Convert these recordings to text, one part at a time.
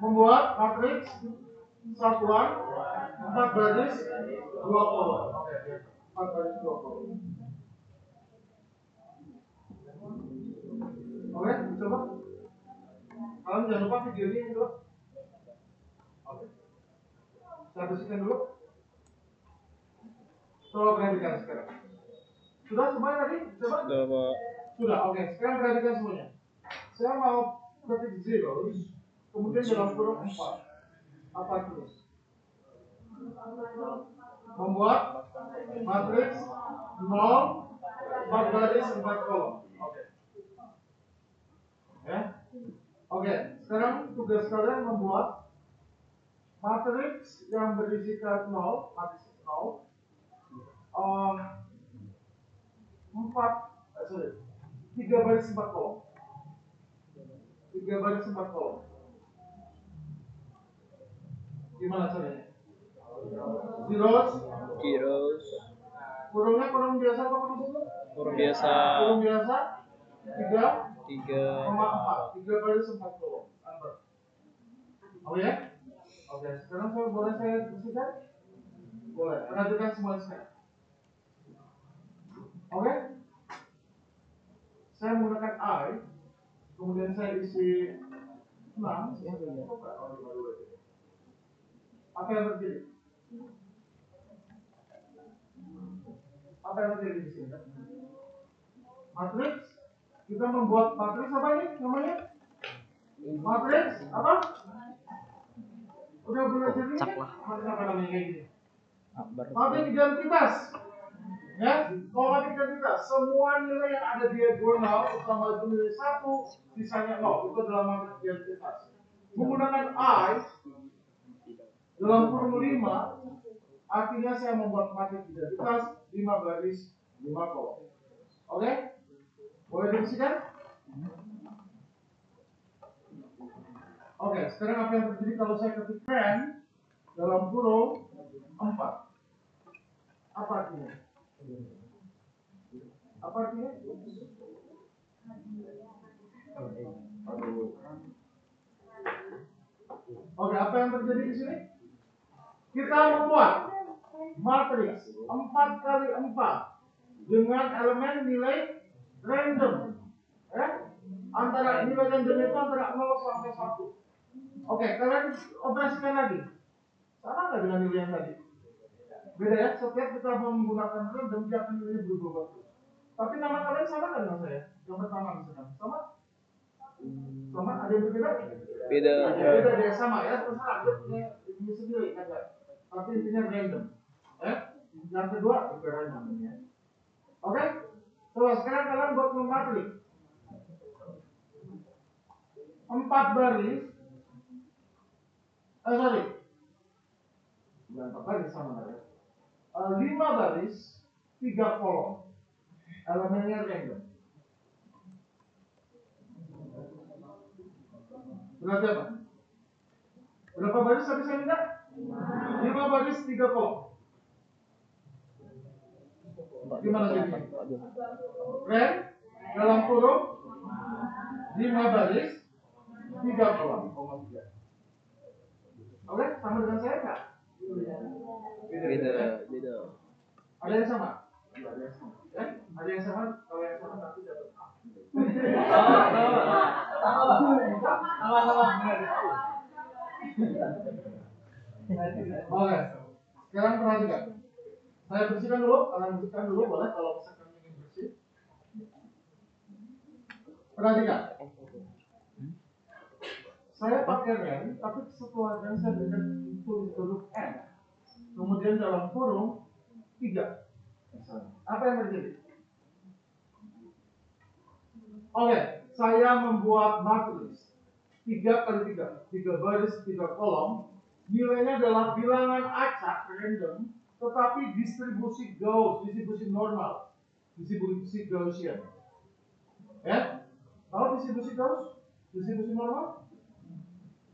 membuat matriks satuan 4 baris 2 kolom. Oke, 4 baris 2 kolom. Oke, coba. Kalian jangan lupa videonya dulu. Oke. Saya bersihkan dulu. Coba perhatikan sekarang. Sudah semuanya tadi? Coba. Sudah, Pak. Sudah, oke. Sekarang perhatikan semuanya. Saya mau ketik zeros, kemudian dalam kurung 4. Apa itu? Membuat matriks 0, 4 baris 4 kolom. Oke. Ya. Oke, sekarang tugas kalian membuat matriks yang berisikan 0, matriks 0, 3 baris 4 kolom. 3 baris 4 kolom. Gimana caranya? Zeros. Kurungnya kurung biasa apa kurung satu? Kurung biasa. Kurung biasa 3, 3,4. 3 baris 4 kolom. Oke ya? Oke, sekarang boleh saya bersihkan? Boleh. Perhatikan semua sekarang. Oke? Saya menggunakan I, kemudian saya isi 6. Apa yang terjadi? Apa yang terjadi di sini? Matriks. Kita membuat matriks apa ini namanya? Matriks apa? Udah belajar ini? Matriks apa namanya kayak gini? Matriks identitas. Ya, kalau matriks identitas, semua nilai yang ada di diagonal utama itu nilai 1, sisanya 0. Itu adalah matriks identitas. Menggunakan I dalam kurung 5, artinya saya membuat matriks identitas 5 baris 5 kolom. Oke? Boleh dibersihkan? Oke, sekarang apa yang terjadi kalau saya ketik pen dalam kurung 4? Apa artinya? Apa artinya? Oke, apa yang terjadi di sini? Kita membuat matriks 4 kali 4 dengan elemen nilai random. Antara nilai random itu antara 0 sampai 1. Oke, kalian operasikan lagi. Sama nggak dengan nilai yang tadi? Beda ya, setiap kita menggunakan random dia akan nilainya berubah terus. Tapi nama kalian sama nggak dengan saya? Yang pertama misalkan, sama? Sama? Ada yang berbeda? Beda. Beda deh, sama ya. Terserah ini sendiri kan? Tapi intinya random. Yang kedua juga random ya. Oke? Coba sekarang kalian buat matriks 4 baris. Bukan 4 baris sama ya. 5 baris 3 kolom. Elemennya random. Berarti apa? Berapa baris tadi saya minta? 5 baris 3 kolom. Gimana jadinya? Rand dalam kurung 5 baris 3 kolom. Oke, sama dengan saya nggak? Beda. Ada yang sama? Ada yang sama. Ada yang sama? Kalau yang sama nanti dapat A. Sama. Oke. Sekarang perhatikan. Saya bersihkan dulu. Kalian bersihkan dulu boleh kalau misalkan ingin bersih. Perhatikan. Saya pakai rand, tapi setelah rand saya berikan tulis huruf N. Kemudian dalam kurung 3. Apa yang terjadi? Oke, saya membuat matriks 3 kali 3, 3 baris 3 kolom. Nilainya adalah bilangan acak random, tetapi distribusi Gauss, distribusi normal, distribusi Gaussian. Ya, tahu distribusi Gauss, distribusi normal?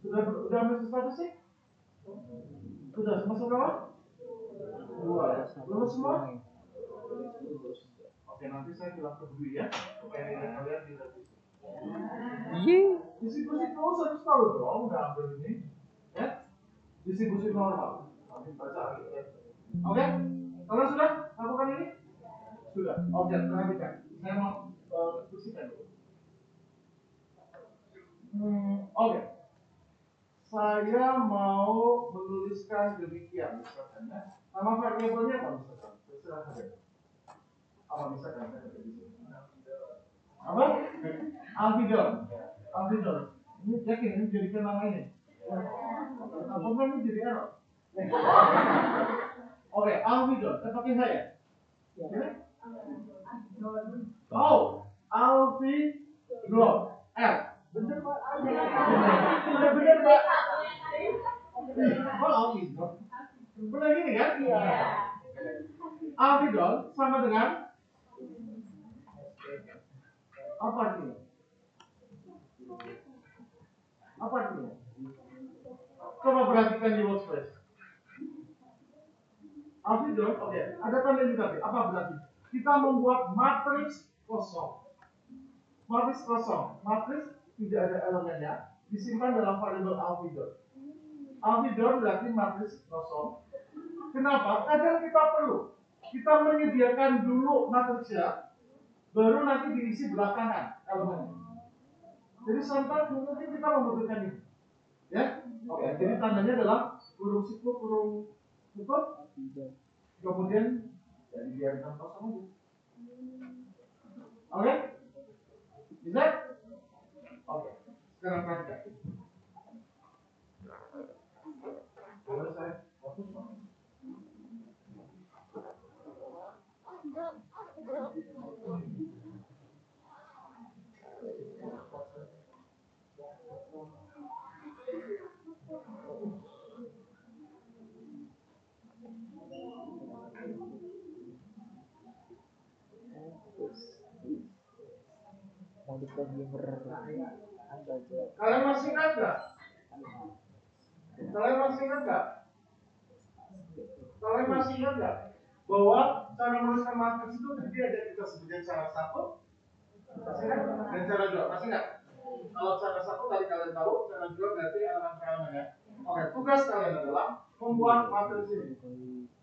Sudah ambil statistik? Sudah semua berapa? 2. Lulus semua? Oke, nanti saya bilang ke Dwi ya, supaya kalian tidak bisa. Iya. Distribusi terus harus tahu dong, udah ambil ini, ya. Distribusi normal. Nanti baca lagi. Ya. Oke, kalian sudah lakukan ini? Sudah. Oke, perhatikan. Saya mau diskusikan dulu. Oke. Saya mau menuliskan demikian, misalkan ya. Nama variabelnya apa misalkan? Terserah saja. Apa misalkan saya ketik di sini? Apa? Alfidon. Alfidon. Ini yakin ini jadikan nama ini. Apa ini jadi error? Oke, Alfidon. Pakai saya. Oh, Alfidon. R. Bener Pak. Bener Pak. Oh, Alfidon. Bener gini kan? Iya. Alfidon sama dengan apa artinya? Apa artinya? Coba perhatikan di workspace. Alfidon, oke. Ada tanda indikatif. Apa berarti? Kita membuat matriks kosong. Matriks kosong. Matriks tidak ada elemennya. Disimpan dalam variabel Alfidon. Alfidon berarti matriks kosong. Kenapa? Kadang kita perlu. Kita menyediakan dulu matriksnya, baru nanti diisi belakangan elemennya. Jadi sampai mungkin kita membutuhkan ini. Ya? Oke, jadi tandanya adalah kurung siku, kurung tutup, kemudian ya dibiarkan kosong aja. Oke? Bisa? Oke. Sekarang perhatikan. Boleh saya fokus? Kalian masih ingat nggak? Kalian masih ingat nggak? Kalian masih ingat nggak bahwa cara menuliskan matriks itu terdiri ada kita sebutkan cara satu, masih ingat? Dan cara dua, masih ingat? Kalau cara satu tadi kalian tahu, cara dua berarti elemen per elemen ya. Oke, tugas kalian adalah membuat matriks ini.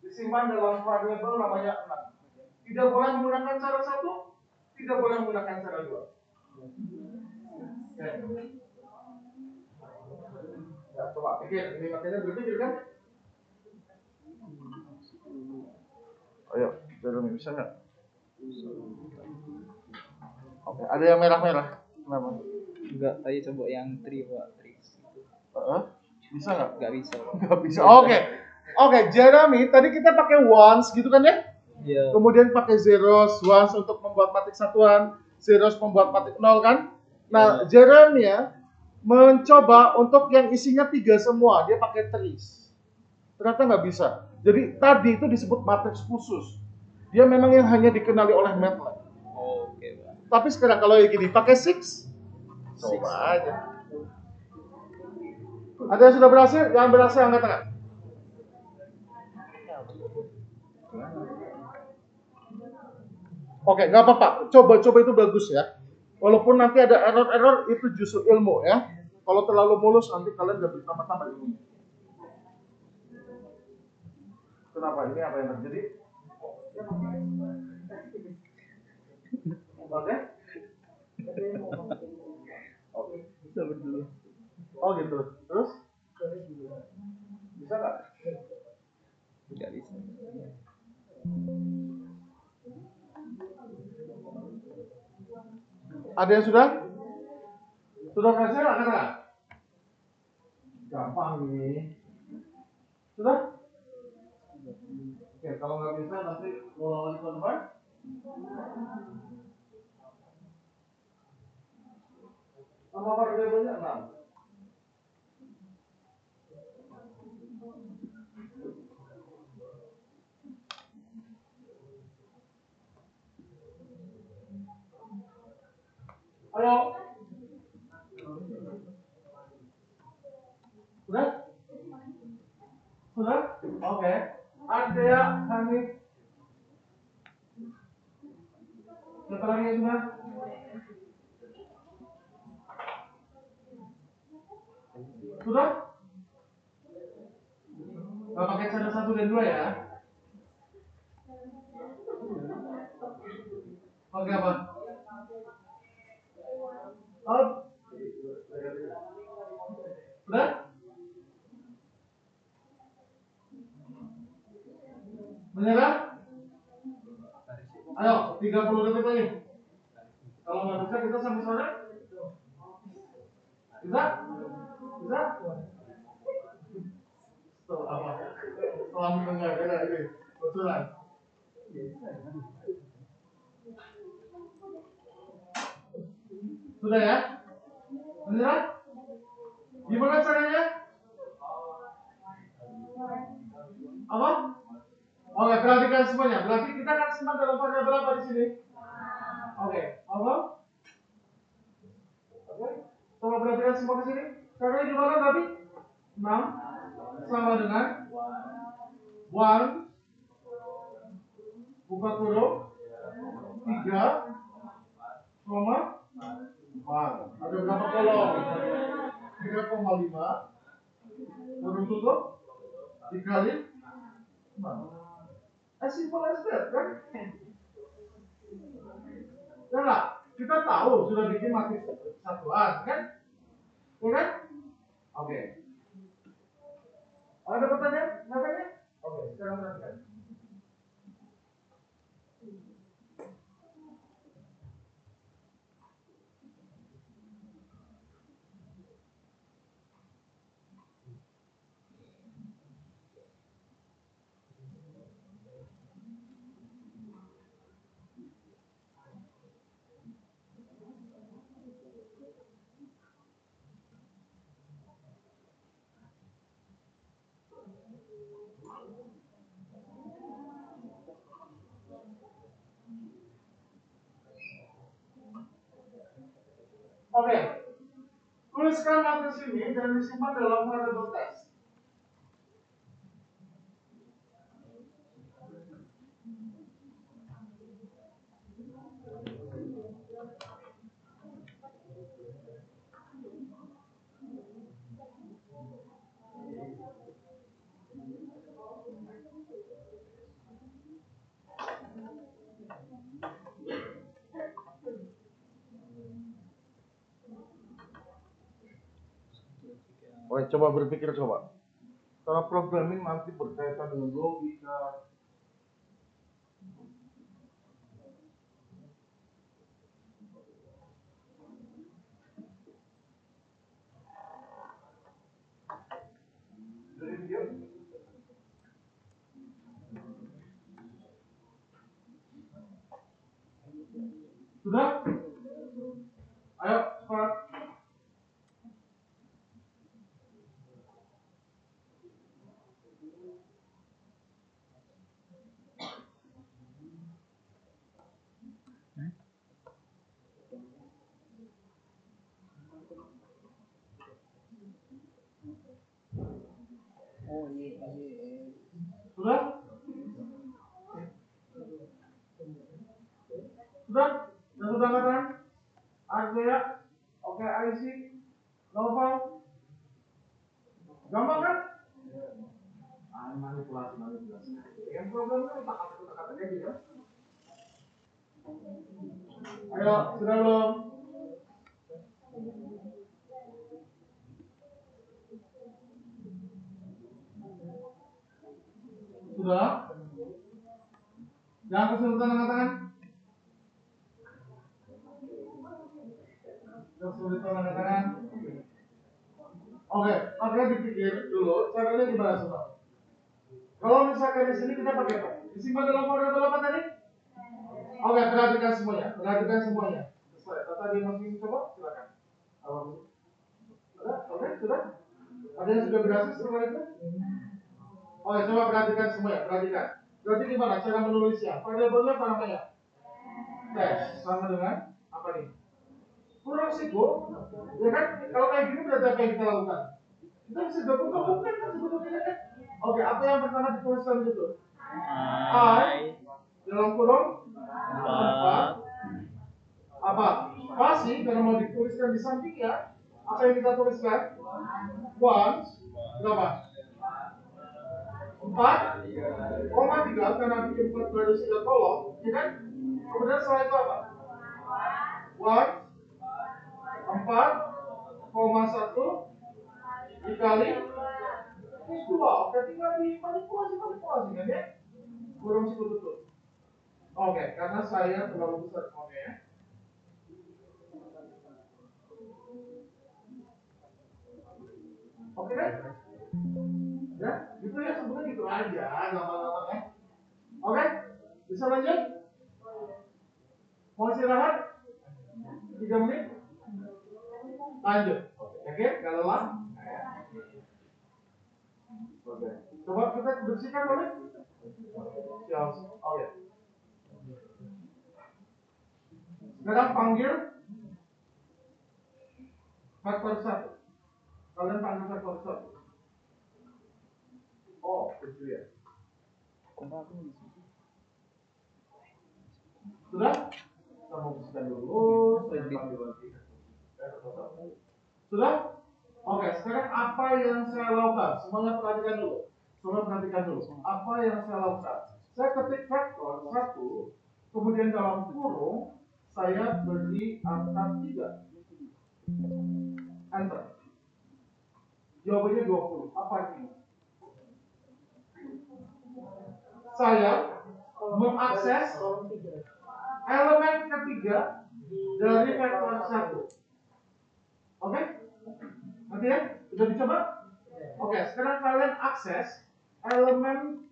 Disimpan dalam variabel namanya 6. Tidak boleh menggunakan cara satu, tidak boleh menggunakan cara dua. Ya, coba pikir, ini makanya berpikir kan? Ayo, Jeremy bisa nggak? Oke, ada yang merah-merah. Kenapa? Enggak, tadi coba yang Pak. Bisa nggak? Enggak bisa. Nggak bisa. Oke, Jeremy, tadi kita pakai ones gitu kan ya? Iya. Kemudian pakai zeros, ones untuk membuat matriks satuan, zeros membuat matriks nol kan? Nah, Jeremy ya mencoba untuk yang isinya 3 semua, dia pakai trees. Ternyata nggak bisa. Jadi tadi itu disebut matriks khusus. Dia memang yang hanya dikenali oleh MATLAB. Oke, Pak. Tapi sekarang kalau yang gini pakai 6, coba aja. Ada yang sudah berhasil? Yang berhasil angkat tangan. Oke, nggak apa-apa. Coba-coba itu bagus ya. Walaupun nanti ada error-error, itu justru ilmu ya. Kalau terlalu mulus nanti kalian nggak bertambah-tambah ilmu. Kenapa? Ini apa yang terjadi? Oke. Oh gitu. Terus? Bisa nggak? Enggak bisa. Ada yang sudah? Sudah berhasil nggak? Gampang ini. Sudah? Oke, kalau nggak bisa nanti ulang lagi teman-teman. Nama variabelnya 6. Ayo. Sudah? Sudah? Oke. Ada Hanif. Siapa lagi yang sudah? Sudah? Gak pakai cara 1 dan 2 ya? Pakai apa? Oh. Sudah? Menyerah? Ayo, 30 detik lagi. Kalau nggak bisa kita sampai sore? Bisa? Bisa? Setelah apa? Setelah mendengar ini betulan. Sudah ya? Menyerah? Gimana caranya? Apa? Oke, perhatikan semuanya. Berarti kita akan senang dalam variabel apa di sini? Oke, apa? Oke, coba perhatikan semua ke sini. Caranya gimana berarti? 6 sama dengan 1 buka kurung 3 koma 4. Ada berapa kolom? 3,5 kurung tutup dikali 6. As simple as that, kan? Ya nggak? Kita tahu sudah bikin matrix satuan, kan? Ya kan? Oke. Ada pertanyaan? Nyatanya? Oke, sekarang perhatikan. Oke. Tuliskan matriks ini dan disimpan dalam variabel teks. Oke, coba berpikir coba. Kalau programming nanti berkaitan dengan logika. Dari video. Sudah? Ayo, cepat. Oh iya. Sudah? Sudah? Dan sudah katakan? Arjaya, oke, IC, novel. Gampang kan? Manipulasi. Yang problemnya otak-otak aja gitu. Ayo, sudah belum? Sudah? Jangan kesulitan angkat tangan. Kesulitan angkat tangan. Oke, makanya dipikir dulu caranya gimana semua. Kalau misalkan di sini kita pakai apa? Disimpan dalam variabel apa tadi? Oke, perhatikan semuanya. Perhatikan semuanya. Tadi masih coba, silakan. Oke, sudah? Ada yang sudah berhasil setelah itu? Oke, coba perhatikan semuanya. Perhatikan. Berarti gimana cara menulisnya? Variabelnya apa namanya? Tes. Sama dengan apa nih? Kurang siko, ya kan? Kalau kayak gini berarti apa yang kita lakukan? Kita bisa gabung-gabungkan kan sebetulnya kan? Oke, apa yang pertama dituliskan di situ? I dalam kurung 4 apa? Spasi karena mau dituliskan di sampingnya Apa yang kita tuliskan? Once berapa? 4,3 karena bikin 4 garis dan kolom, ya kan? Kemudian setelah itu apa? 4,1 dikali terus 2. Oke, tinggal dimanipulasi kan ya? Kurung siku tutup. Oke, karena saya terlalu besar fonnya ya. Oke kan? Ya, gitu ya, sebenarnya gitu aja lama-lama ya. Oke, bisa lanjut? Mau istirahat? 3 menit? Lanjut. Oke, gak lelah? Oke. Coba kita bersihkan boleh? Ya, oke. Sekarang panggil faktor 1. Kalian panggil faktor 1. Oh, itu ya. Sudah? Kita mau bersihkan dulu. Saya panggil lagi. Sudah? Oke, sekarang apa yang saya lakukan? Semuanya perhatikan dulu. Apa yang saya lakukan? Saya ketik faktor 1, kemudian dalam kurung saya beri angka 3. Enter. Jawabannya 20. Apa ini? Saya mengakses elemen ketiga dari vektor 1. Oke? Nanti ya? Sudah dicoba? Oke, sekarang kalian akses elemen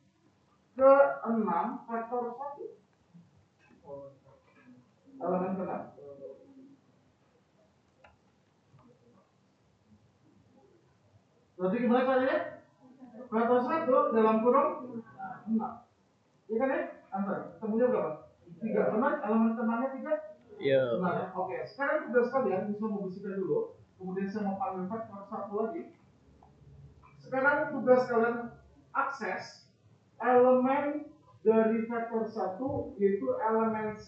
ke-6 vektor 1. Elemen ke-6. Berarti gimana caranya? Vektor 1 dalam kurung 6. Iya kan ya? Antar. Ketemunya berapa? 3. Benar? Elemen ke-6-nya 3? Iya. Benar. Oke, sekarang tugas kalian bisa membersihkan dulu. Kemudian saya mau panggil vektor 1 lagi. Sekarang tugas kalian akses elemen dari vektor 1, yaitu elemen 1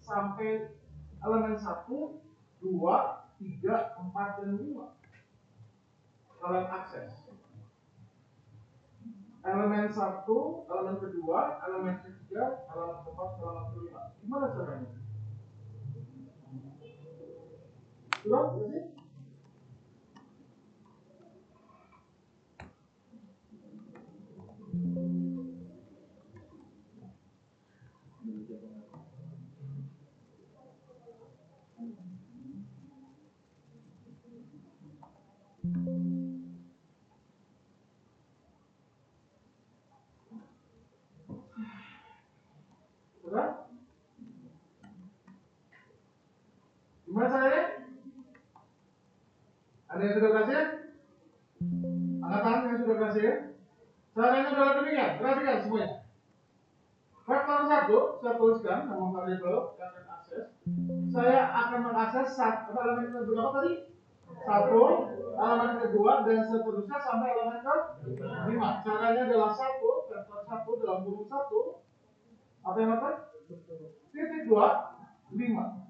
sampai elemen 1, 2, 3, 4, dan 5. Kalian akses elemen 1, elemen kedua, elemen ketiga, elemen keempat, elemen kelima. Gimana caranya? Sudah? Jadi? Sudah? Gimana caranya? Ada yang sudah berhasil? Angkat tangan yang sudah berhasil. Caranya adalah demikian. Perhatikan semuanya. Faktor 1, saya tuliskan nama variabel yang akan akses. Saya akan mengakses elemen ke berapa tadi? 1, elemen kedua, dan seterusnya sampai elemen ke-5. Caranya adalah 1, vektor 1 dalam kurung 1. Apa yang apa? Titik 2, 5.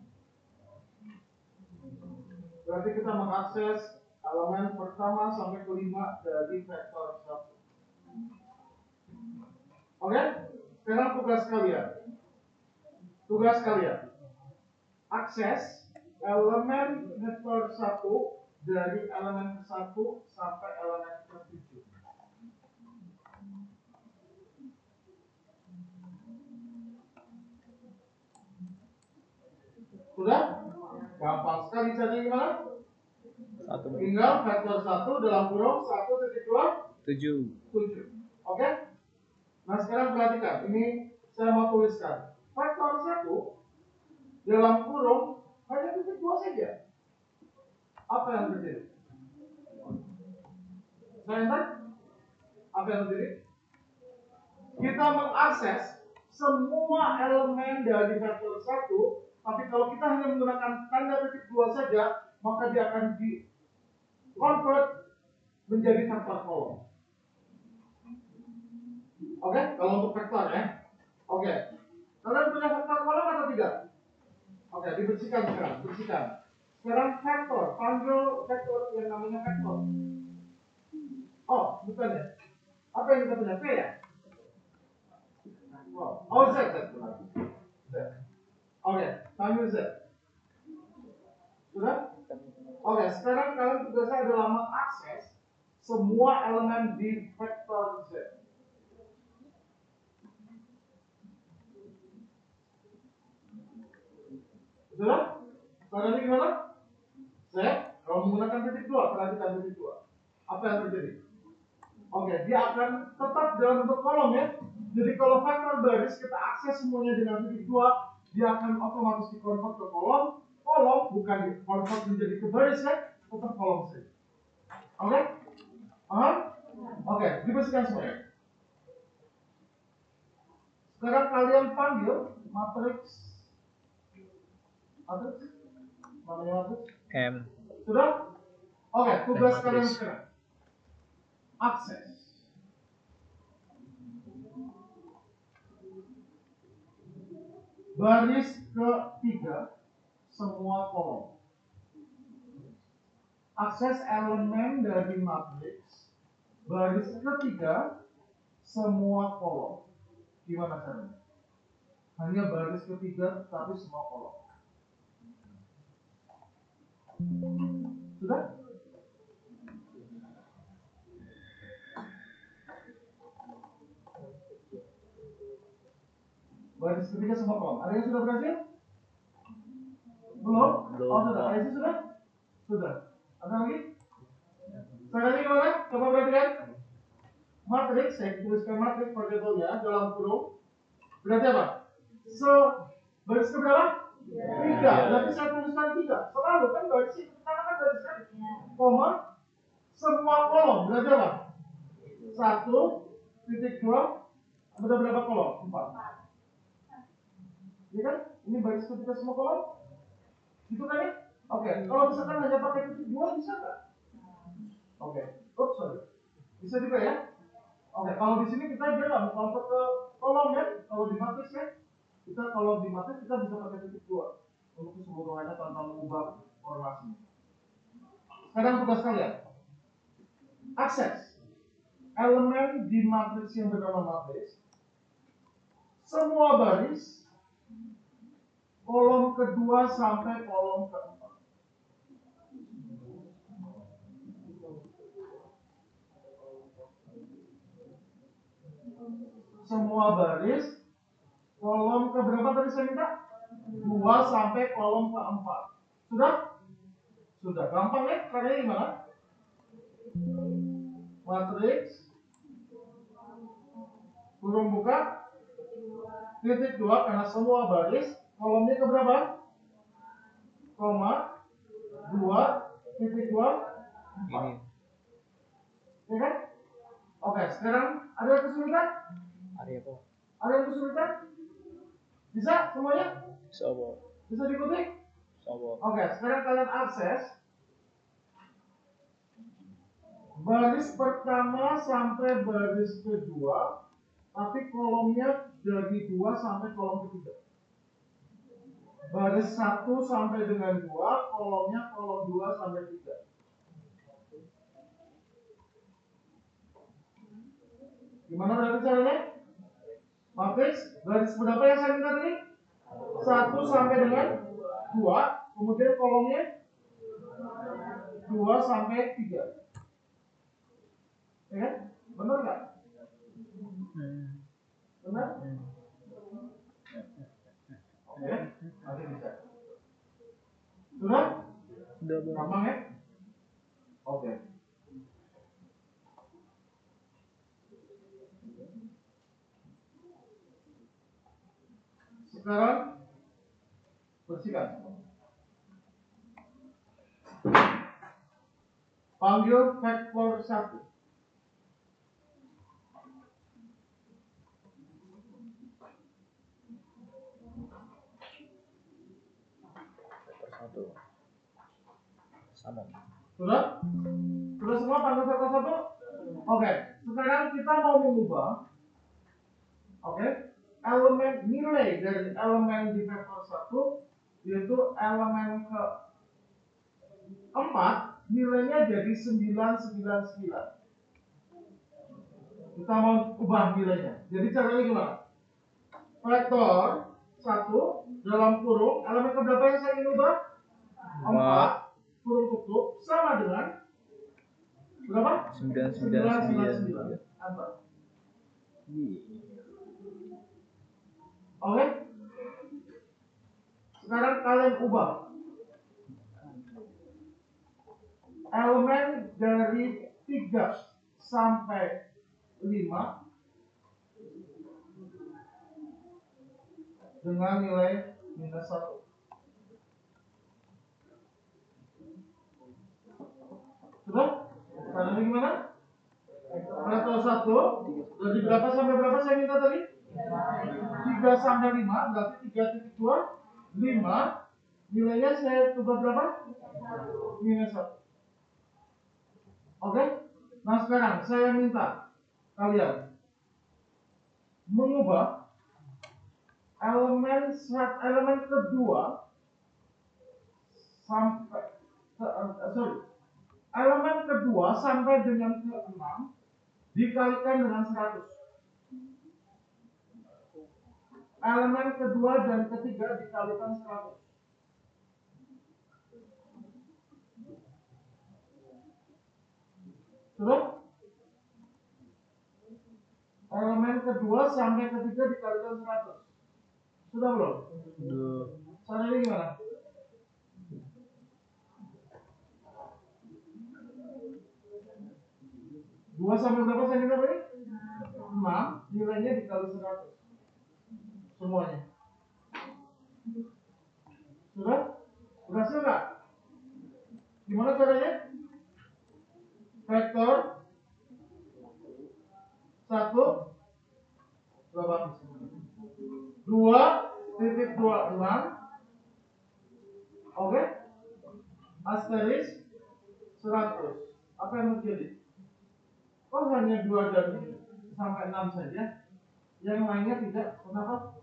Berarti kita mengakses elemen pertama sampai kelima dari vektor 1. Oke? Sekarang tugas kalian. Akses elemen vektor 1 dari elemen ke-1 sampai elemen ke-7. Sudah? Gampang sekali caranya gimana? Tinggal vektor 1 dalam kurung 1,2 7. Oke? Nah, sekarang perhatikan. Ini saya mau tuliskan. Vektor 1 dalam kurung hanya titik 2 saja. Apa yang terjadi? Saya enter. Apa yang terjadi? Kita mengakses semua elemen dari vektor 1, tapi kalau kita hanya menggunakan tanda titik 2 saja, maka dia akan di-convert menjadi vektor kolom. Oke? Kalau untuk vektor ya. Oke. Kalian punya vektor kolom atau tidak? Oke, dibersihkan sekarang. Bersihkan. Sekarang vektor, panggil vektor yang namanya vektor. Oh, bukan ya? Apa yang kita punya? P ya? Wow. Oh, Z. Oke, panggil Z. Sudah? Oke, sekarang kalian tugasnya adalah mengakses semua elemen di vektor Z. Sudah? Caranya gimana? Z, kalau menggunakan titik 2, perhatikan titik 2. Apa yang terjadi? Oke, dia akan tetap dalam bentuk kolom ya. Jadi kalau vektor baris kita akses semuanya dengan titik 2, dia akan otomatis dikonvert ke kolom. Kolom bukan dikonvert menjadi ke baris ya, tetap kolom saja. Oke? Oke, dibersihkan semuanya. Sekarang kalian panggil matriks namanya matriks M. Sudah? Oke, tugas Matriks. kalian sekarang akses baris ketiga semua kolom. Akses elemen dari matriks baris ketiga semua kolom. Gimana caranya? Hanya baris ketiga tapi semua kolom. Sudah? Baris ketiga semua kolom. Ada yang sudah berhasil? Belum? Oh sudah. Ada sudah? Sudah. Ada lagi? Sekarang gimana? Coba perhatikan. Matriks, saya tuliskan matriks variabelnya dalam kurung. Berarti apa? Baris ke berapa? 3. Berarti saya tuliskan 3. Selalu kan baris itu pertama kan baris kan? Koma. Semua kolom. Berarti apa? 1, titik 2. Ada berapa kolom? 4. Ya kan? Ini baris ketiga semua kolom. Gitu kan ya? Oke. Kalau misalkan hanya pakai titik 2 bisa nggak? Oke. Oops, sorry. Bisa juga ya? Oke, kalau di sini kita bilang convert ke kolom ya. Kalau di matriks ya, kalau di matriks kita bisa pakai titik 2 untuk keseluruhannya tanpa mengubah formasi. Sekarang tugas kalian akses elemen di matriks yang bernama matriks semua baris kolom kedua sampai kolom keempat. Semua baris kolom ke berapa tadi saya minta? 2 sampai kolom keempat. Sudah? Sudah. Gampang ya? Caranya gimana? Matriks kurung buka titik 2 karena semua baris kolomnya ke berapa? Koma 2 titik 2 4. Ya kan? Oke, sekarang ada yang kesulitan? Ada apa? Ada yang kesulitan? Bisa semuanya? Sobo. Bisa diikuti? Sobo. Oke, sekarang kalian akses baris pertama sampai baris kedua, tapi kolomnya dari 2 sampai kolom ketiga. Baris 1 sampai dengan 2, kolomnya kolom 2 sampai 3. Gimana berarti caranya? Matriks baris berapa yang saya minta tadi? 1 sampai dengan 2, kemudian kolomnya 2 sampai 3. Ya kan? Benar nggak? Benar? Oke, nanti bisa. Sudah? Sudah, Bang. Gampang ya? Oke. Sekarang bersihkan. Panggil vektor 1. Vektor 1. Sama. Sudah? Sudah semua panggil vektor 1? Oke. Sekarang kita mau mengubah elemen nilai dari elemen di vektor 1 yaitu elemen ke 4 nilainya jadi 999. Kita mau ubah nilainya. Jadi caranya gimana? Vektor 1 dalam kurung elemen keberapa yang saya ingin ubah? 4 kurung tutup sama dengan berapa? 999. Oke. Sekarang kalian ubah elemen dari 3 sampai 5 dengan nilai minus 1. Sudah? Caranya gimana? Vektor 1 dari berapa sampai berapa saya minta tadi? 3 sampai 5 berarti 3.2 5 nilainya saya ubah berapa? Minus 1. Oke? Nah sekarang saya minta kalian mengubah elemen kedua sampai elemen kedua sampai dengan ke-6 dikalikan dengan 100. Elemen kedua dan ketiga dikalikan 100. Sudah? Elemen kedua sampai ketiga dikalikan 100. Sudah belum? Sudah. Caranya gimana? Dua sampai berapa saya minta tadi? 6 nilainya dikali 100 semuanya. Sudah? Berhasil nggak? Gimana caranya? Vektor 1 berapa? 2.26. Oke? Asteris 100. Apa yang terjadi? Oh hanya 2 dan sampai 6 saja. Yang lainnya tidak. Kenapa?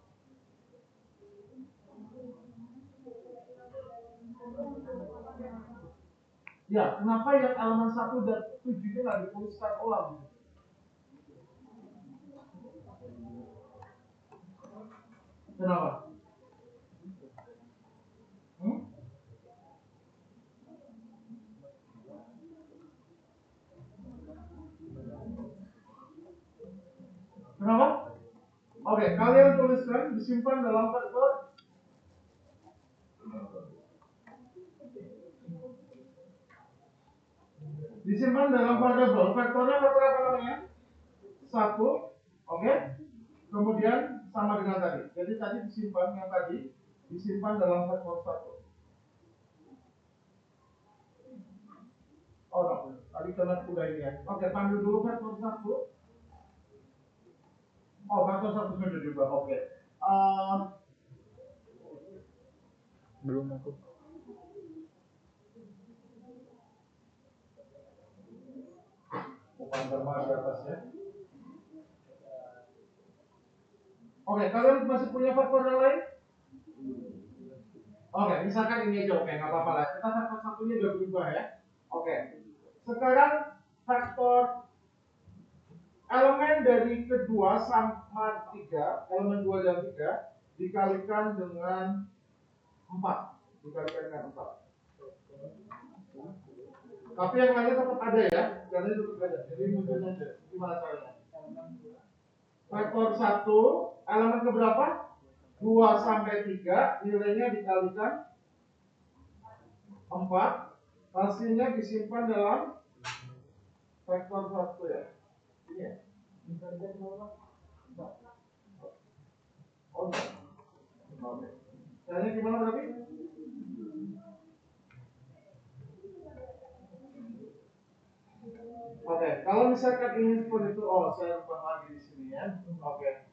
Ya, kenapa yang elemen 1 dan 7 itu nggak dituliskan ulang? Kenapa? Kenapa? Oke, kalian tuliskan, disimpan dalam vektor. Disimpan dalam variabel. Vektornya vektor apa namanya? 1. Oke. Kemudian sama dengan tadi. Jadi tadi disimpan yang tadi disimpan dalam vektor 1. Oh, no. Tadi kena udah ini ya. Oke, panggil dulu vektor 1. Oh, vektor 1 sudah juga. Oke. Belum aku. Di atas ya. Oke, kalian masih punya faktor yang lain? Oke, misalkan ini aja, oke, nggak apa-apa lah. Kita faktor satunya udah berubah ya. Oke, sekarang faktor elemen dari kedua sama 3, elemen 2 dan 3 dikalikan dengan 4. Dikalikan dengan 4. Tapi yang lainnya tetap ada ya, yang lainnya tetap ada. Jadi munculnya aja, gimana caranya? Faktor 1, elemen keberapa? 2 sampai 3, nilainya dikalikan 4, hasilnya disimpan dalam vektor 1 ya. Ini ya. Oh, oke. Caranya gimana berarti? Oke, kalau misalkan ini seperti itu, oh saya ubah lagi di sini ya. Oke.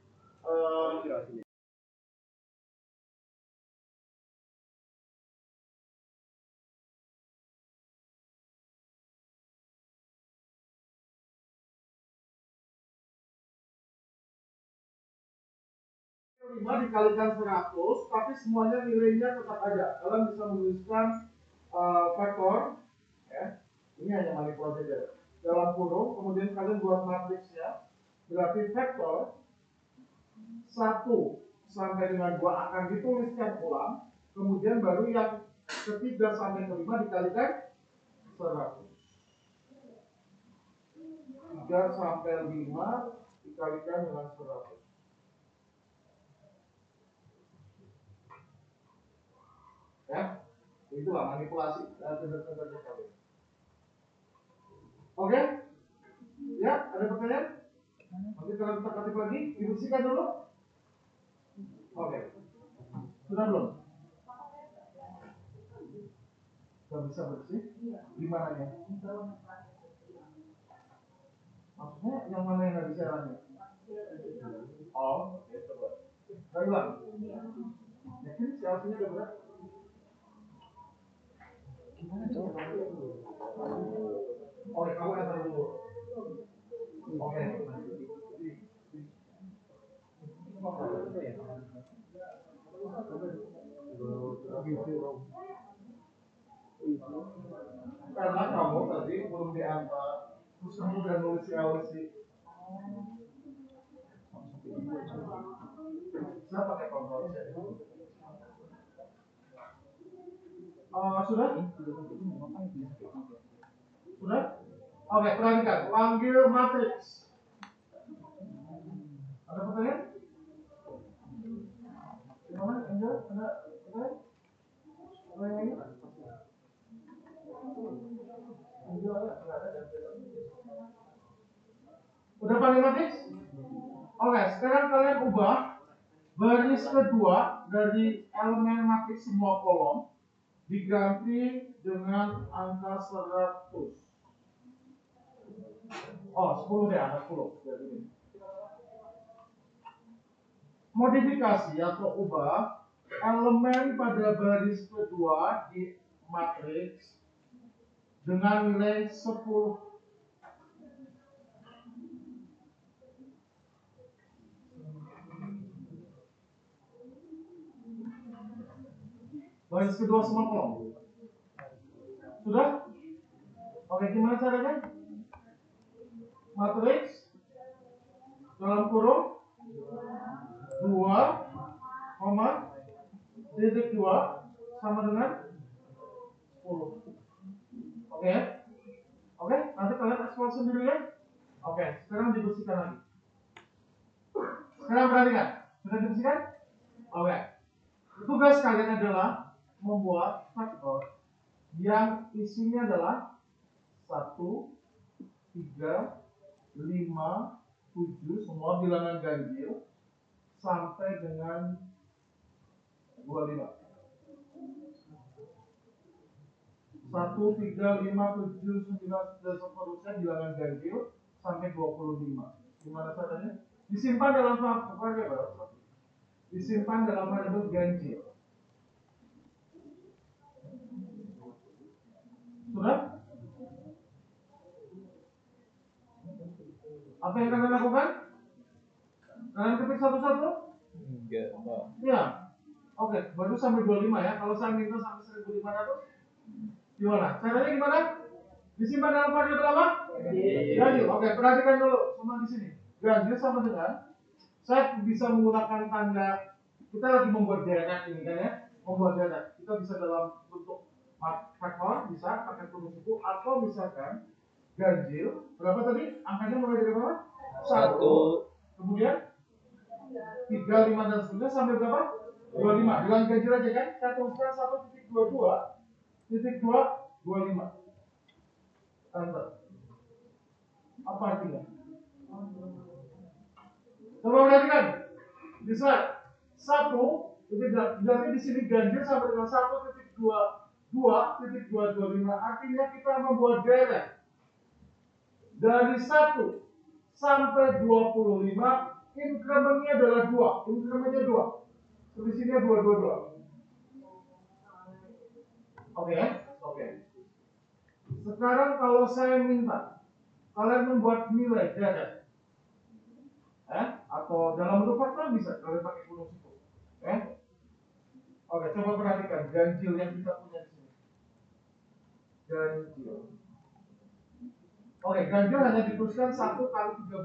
Lima dikalikan 100, tapi semuanya nilainya tetap ada. Kalian bisa menuliskan vektor Ya, ini hanya manipulasi saja. Dalam kurung, kemudian kalian buat matriksnya, berarti vektor 1 sampai dengan 2 akan dituliskan ulang, kemudian baru yang ketiga sampai kelima dikalikan 100. 3 sampai 5 dikalikan dengan 100. Ya, itulah manipulasi tanda-tanda kalian. Oke? Ya, ada pertanyaan? Nanti kalau kita ketik lagi, dibersihkan dulu. Oke. Sudah belum? Sudah bisa bersih? Di mananya? Maksudnya yang mana yang nggak bisa jalannya? Oh, oke, coba. Nggak hilang? Yakin si Alfinya udah berat? Oke, kamu enter dulu. Oke. Karena kamu tadi belum diantar, terus kamu udah nulis LC. Saya pakai kontrol C. Sudah? Sudah? Oke, perhatikan. Panggil matriks. Ada pertanyaan? Gimana? Angel? Ada pertanyaan? Ada yang lain? Angel ada? Nggak ada? Udah panggil matriks? Oke, sekarang kalian ubah baris kedua dari elemen matriks semua kolom diganti dengan angka 100. Oh, 10 deh, angka 10. Jadi ini. Modifikasi atau ubah elemen pada baris kedua di matriks dengan nilai 10. Baris kedua semua kolom. Sudah? Oke, gimana caranya? Matriks dalam kurung 2, titik 2 sama dengan 10. Oke? Oke, nanti kalian eksplor sendiri ya. Oke, sekarang dibersihkan lagi. Sekarang perhatikan. Sudah dibersihkan? Oke. Tugas kalian adalah membuat vektor yang isinya adalah 1, 3, 5, 7, semua bilangan ganjil sampai dengan 25. 1, 3, 5, 7, 9, dan seterusnya bilangan ganjil sampai 25. Gimana caranya? Disimpan dalam variabel. Disimpan dalam variabel ganjil. Sudah? Apa yang kalian lakukan? Kalian ketik satu-satu? Enggak, Pak. Ya. Oke, baru sampai 25 ya. Kalau saya minta sampai 1500, gimana? Caranya gimana? Disimpan dalam variabel apa? Ganjil. Oke, perhatikan dulu semua di sini. Ganjil sama dengan saya bisa menggunakan tanda, kita lagi membuat deret ini kan ya, membuat deret. Kita bisa dalam bentuk vektor, bisa pakai kurung suku, atau misalkan ganjil. Berapa tadi? Angkanya mulai dari berapa? 1. Kemudian 3, 5 dan seterusnya sampai berapa? 25. Bilang ganjil aja kan? Saya tuliskan 1.22, titik 2, 25. Enter. Apa artinya? Coba perhatikan. Di slide 1, itu berarti di sini ganjil sampai dengan 1.22.225. Artinya kita membuat deret dari 1 sampai 25, inkremennya adalah 2. Inkremennya 2. Selisihnya 2. Oke ya? Oke. Sekarang kalau saya minta kalian membuat nilai deret, atau dalam bentuk vektor bisa kalian pakai kurung suku. Oke, coba perhatikan ganjil yang kita punya di sini. ganjil. Oke, ganjil hanya dituliskan 1 kali 13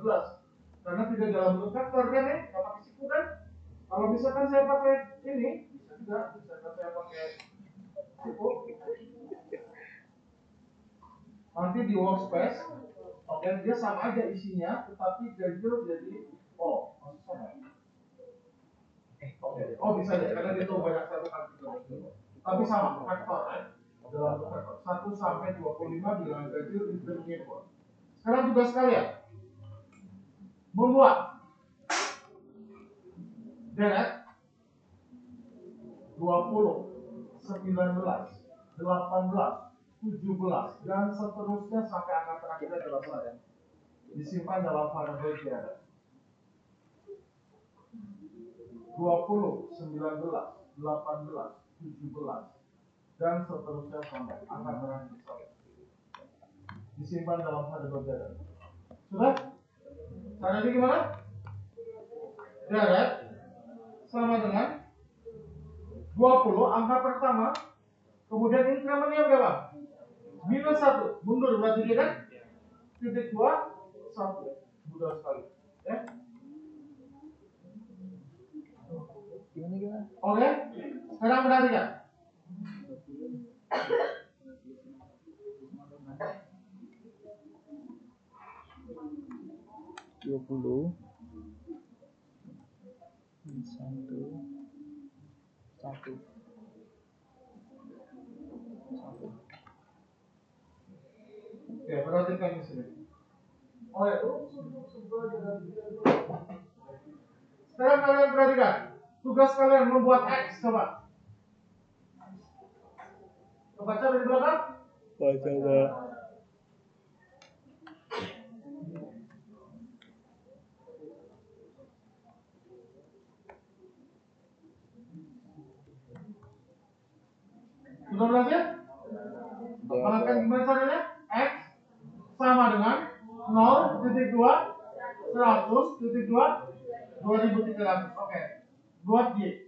karena tidak dalam bentuk vektor kan ya, nggak pakai siku kan. Kalau misalkan saya pakai ini, bisa juga, misalkan saya pakai siku, nanti di workspace, oke, dia sama aja isinya, tetapi ganjil jadi maksud sama. Oke, bisa ya, karena dia tuh banyak 1 kali 13. Tapi sama, vektor ya. Dalam bentuk vektor 1 sampai 25 bilangan ganjil indeterminate. Sekarang tugas kalian membuat deret 20, 19, 18, 17 dan seterusnya sampai angka terakhirnya adalah saya. Disimpan dalam variabel deret. 20, 19, 18, 17 dan seterusnya sampai angka terakhir saya. Disimpan dalam variabel deret. Sudah? Caranya gimana? Deret sama dengan 20 angka pertama, kemudian inkrementnya berapa? Minus 1, mundur berarti dia kan? Titik 2, 1, mudah sekali ya. Gimana? Oke, sekarang perhatikan. Satu. Oke, perhatikan di sini. Sekarang kalian perhatikan. Tugas kalian membuat X, coba. Kebaca dari belakang? Coba. Sudah berhasil? Apakah gimana caranya? X sama dengan 0.2, 100.2, 2300. Oke. Buat Y.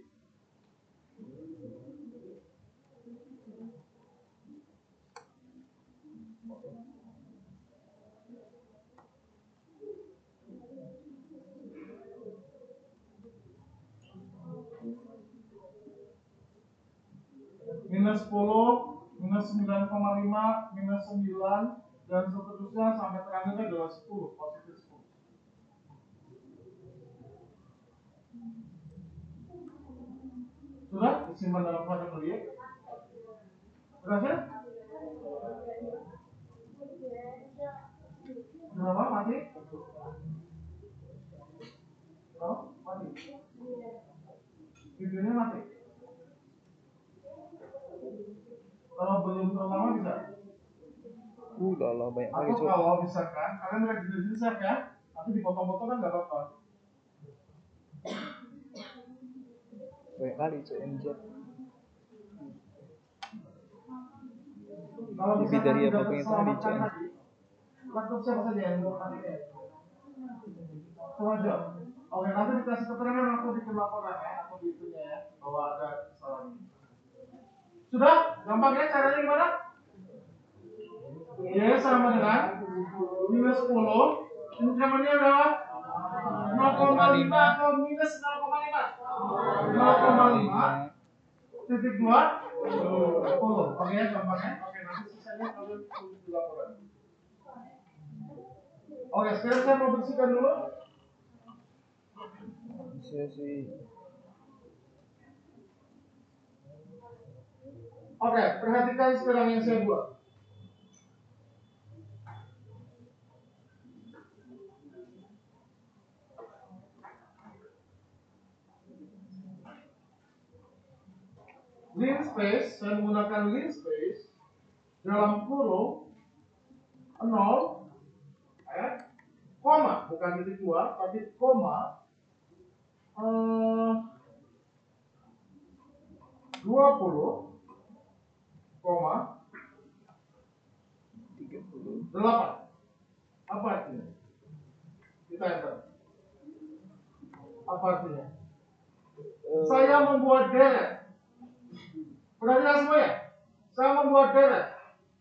Minus 10, minus 9,5, minus 9, dan seterusnya sampai terakhirnya adalah 10, positif 10. Sudah? Disimpan dalam variabel Y. Berhasil? Kenapa? Mati? Oh, mati. Videonya mati. Kalau belum terlalu bisa. Lah banyak kali. Atau kalau misalkan kalian rajin-rajin share ya, tapi dipotong-potong kan nggak apa-apa. Banyak kali MZ. Kalau Lebih dari misalkan apa tidak yang tadi terselamatkan tadi, laptop siapa saja yang mati? Coba aja. Oke, nanti dikasih keterangan waktu bikin laporan ya, atau di itunya ya, bahwa ada kesalahan ini. Sudah? Gampang ya caranya gimana? Y sama dengan minus 10, incrementnya adalah 0,5 atau minus 0,5. 0,5 titik 2 10. Oke ya gampangnya. Oke, nanti sisanya kalian tulis di laporan. Oke, sekarang saya mau bersihkan dulu. Bisa sih. Oke, perhatikan sekarang yang saya buat. Linspace, saya menggunakan linspace dalam kurung 0, koma, bukan titik 2, tapi koma 20, koma 38. Apa artinya? Kita enter. Apa artinya? Saya membuat deret. Perhatikan semua ya. Saya membuat deret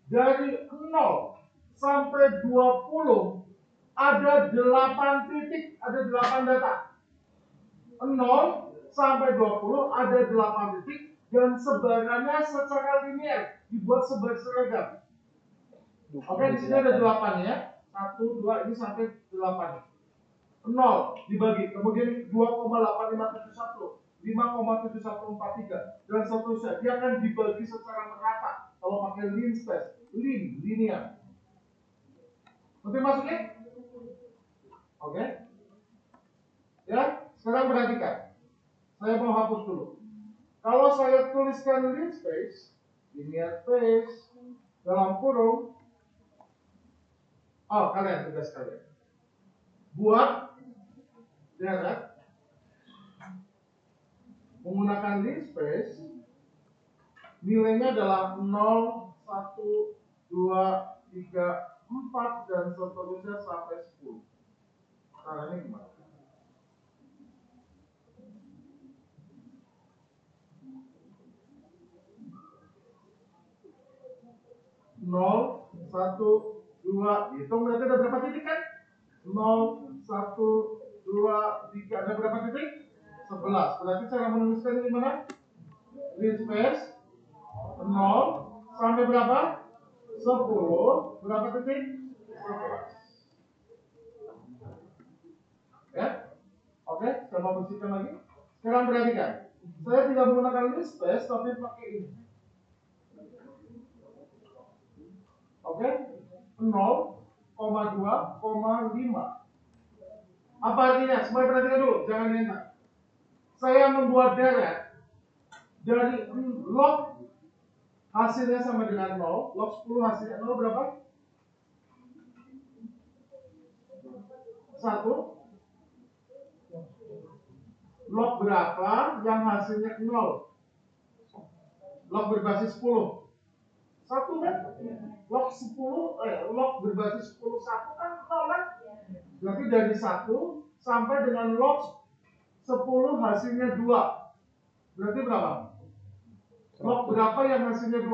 dari 0 sampai 20 ada 8 titik, ada 8 data. 0 sampai 20 ada 8 titik dan sebarannya secara linear, dibuat sebar seragam. Oke, di sini ada 8 ya. 1, 2, ini sampai 8. 0 dibagi, kemudian 2,8571, 5,7143 dan seterusnya. Dia akan dibagi secara merata. Kalau pakai linspace, linear. Nanti masuknya? Oke. Ya, sekarang perhatikan. Saya mau hapus dulu. Kalau saya tuliskan linspace, linear space dalam kurung, kalian tugas kalian. Buat deret menggunakan linspace, nilainya adalah 0, 1, 2, 3, 4 dan seterusnya sampai 10. Caranya gimana? Nol, 1, 2, hitung berarti ada berapa titik kan? 0, 1, 2, 3, ada berapa titik? 11. Berarti cara menuliskan gimana? Linspace 0 sampai berapa? 10. Berapa titik? 11. Ya? Oke, saya mau bersihkan lagi. Sekarang perhatikan. Saya tidak menggunakan linspace tapi pakai ini. Oke? 0,2,5. Apa artinya? Semua perhatikan dulu, jangan nyentak. Saya membuat deret dari log hasilnya sama dengan 0, log 10 hasilnya 0 berapa? 1. Log berapa yang hasilnya 0? Log berbasis 10. 1 kan? Log 10, log berbasis 10 1 kan 0 kan? Berarti dari 1 sampai dengan log 10 hasilnya 2. Berarti berapa? Log berapa yang hasilnya 2?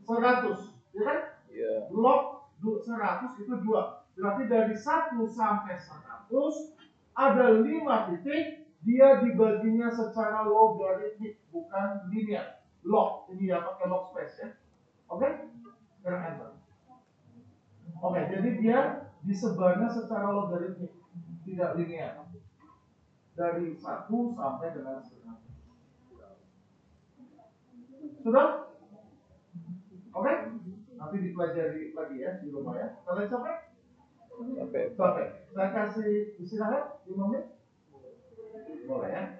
100. Ya kan? Iya. Log 100 itu 2. Berarti dari 1 sampai 100 ada 5 titik, dia dibaginya secara logaritmik, bukan linear. Log, ini ya pakai log space ya. Oke? Sekarang enter. Oke, jadi dia disebarnya secara logaritmik, tidak linear. Dari 1 sampai dengan 100. Sudah? Oke? Nanti dipelajari lagi ya di rumah ya. Kalian capek? Sampai Capek. Saya kasih istirahat 5 menit. Boleh ya?